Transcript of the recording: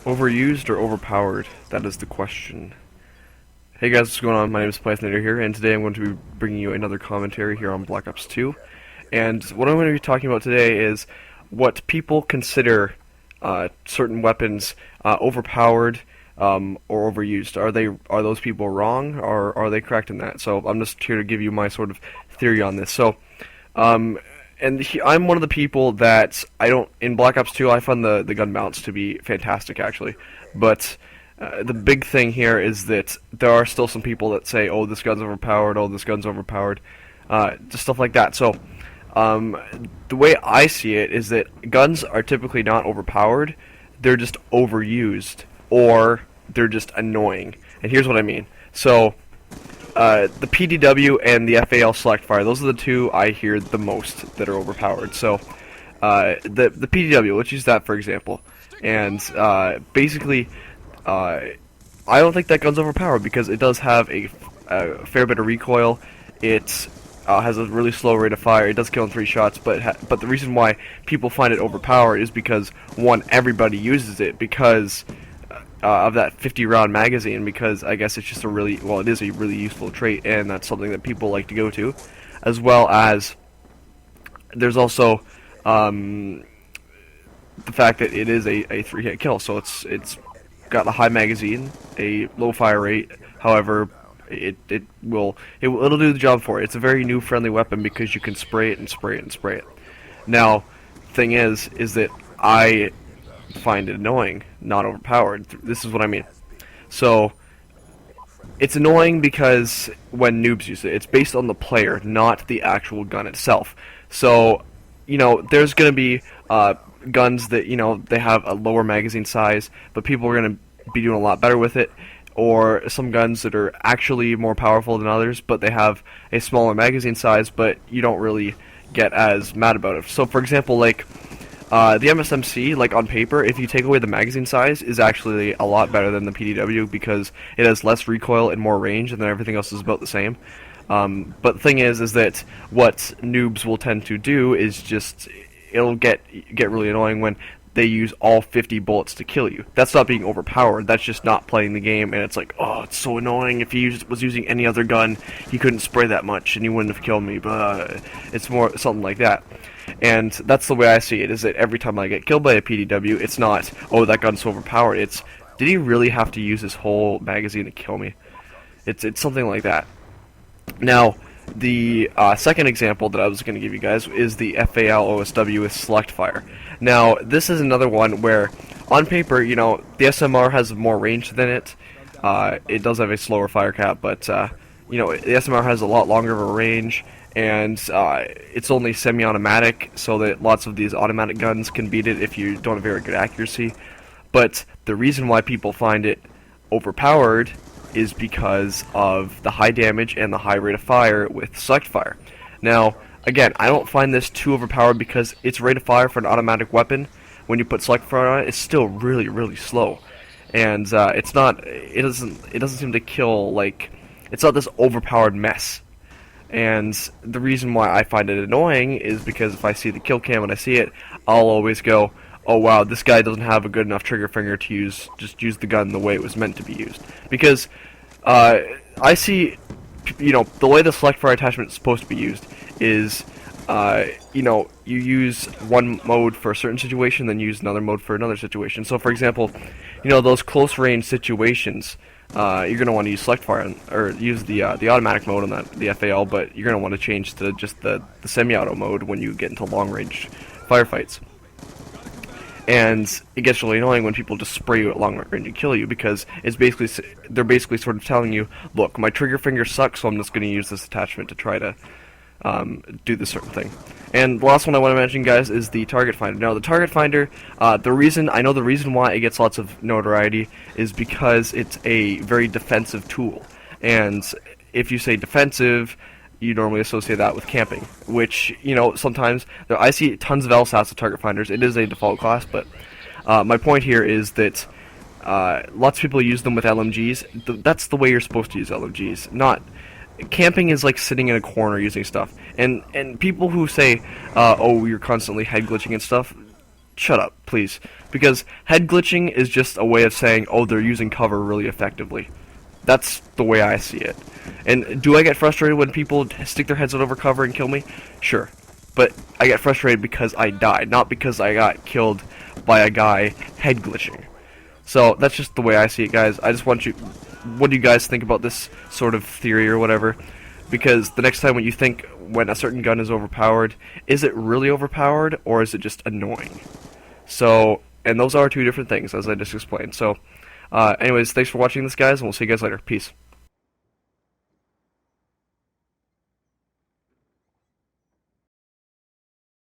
Overused or overpowered? That is the question. Hey guys, what's going on? My name is Pythonator here, and today I'm going to be bringing you another commentary here on Black Ops 2. And what I'm going to be talking about today is what people consider certain weapons overpowered or overused. Are those people wrong, or are they correct in that? So I'm just here to give you my sort of theory on this. So, I'm one of the people that I don't in Black Ops 2. I find the gun balance to be fantastic, actually, but the big thing here is that there are still some people that say, "Oh, this gun's overpowered. Oh, this gun's overpowered," just stuff like that. So, the way I see it is that guns are typically not overpowered; they're just overused, or they're just annoying. And here's what I mean. So, the PDW and the FAL select fire; those are the two I hear the most that are overpowered. So, the PDW, let's use that for example, and basically. I don't think that gun's overpowered because it does have a fair bit of recoil. It has a really slow rate of fire. It does kill in 3 shots, but the reason why people find it overpowered is because, one, everybody uses it because of that 50-round magazine, because I guess it's just it is a really useful trait, and that's something that people like to go to, as well as there's also the fact that it is a 3-hit kill, so it's got a high magazine, a low fire rate. However, it'll do the job for it. It's a very new friendly weapon because you can spray it and spray it and spray it. Now, thing is that I find it annoying, not overpowered. This is what I mean. So, it's annoying because when noobs use it, it's based on the player, not the actual gun itself. So, there's gonna be guns that they have a lower magazine size, but people are going to be doing a lot better with it, or some guns that are actually more powerful than others, but they have a smaller magazine size, but you don't really get as mad about it. So for example, like the MSMC, like on paper, if you take away the magazine size, is actually a lot better than the PDW because it has less recoil and more range, and then everything else is about the same. But the thing is that what noobs will tend to do is just it'll get really annoying when they use all 50 bullets to kill you. That's not being overpowered, that's just not playing the game, and it's like, oh, it's so annoying. If he was using any other gun, he couldn't spray that much, and he wouldn't have killed me, but it's more something like that. And that's the way I see it, is that every time I get killed by a PDW, it's not, oh, that gun's so overpowered, it's, did he really have to use his whole magazine to kill me? It's something like that. Now, the second example that I was going to give you guys is the FAL OSW with select fire. Now, this is another one where, on paper, the SMR has more range than it. It does have a slower fire cap, but, the SMR has a lot longer of a range, and it's only semi-automatic, so that lots of these automatic guns can beat it if you don't have very good accuracy. But the reason why people find it overpowered is because of the high damage and the high rate of fire with select fire. Now, again, I don't find this too overpowered because its rate of fire for an automatic weapon, when you put select fire on it, is still really, really slow. And it doesn't seem to kill, like, it's not this overpowered mess. And the reason why I find it annoying is because if I see the kill cam and I see it, I'll always go, oh wow, this guy doesn't have a good enough trigger finger to just use the gun the way it was meant to be used. Because I see, the way the select fire attachment is supposed to be used is, you use one mode for a certain situation, then use another mode for another situation. So for example, those close range situations, you're going to want to use select fire or use the automatic mode on the FAL, but you're going to want to change to just the semi-auto mode when you get into long range firefights. And it gets really annoying when people just spray you at long range and kill you, because they're basically sort of telling you, look, my trigger finger sucks, so I'm just going to use this attachment to try to do this certain thing. And the last one I want to mention, guys, is the target finder. Now, the target finder, the reason why it gets lots of notoriety is because it's a very defensive tool. And if you say defensive, you normally associate that with camping, which, sometimes, I see tons of LSATs with target finders. It is a default class, but my point here is that lots of people use them with LMGs. That's the way you're supposed to use LMGs. Not camping is like sitting in a corner using stuff. And people who say, oh, you're constantly head glitching and stuff, shut up, please. Because head glitching is just a way of saying, oh, they're using cover really effectively. That's the way I see it. And do I get frustrated when people stick their heads out over cover and kill me? Sure. But I get frustrated because I died, not because I got killed by a guy head glitching. So that's just the way I see it, guys. I just want you... What do you guys think about this sort of theory or whatever? Because the next time when you think when a certain gun is overpowered, is it really overpowered or is it just annoying? So, and those are two different things, as I just explained. So, anyways, thanks for watching this, guys, and we'll see you guys later. Peace.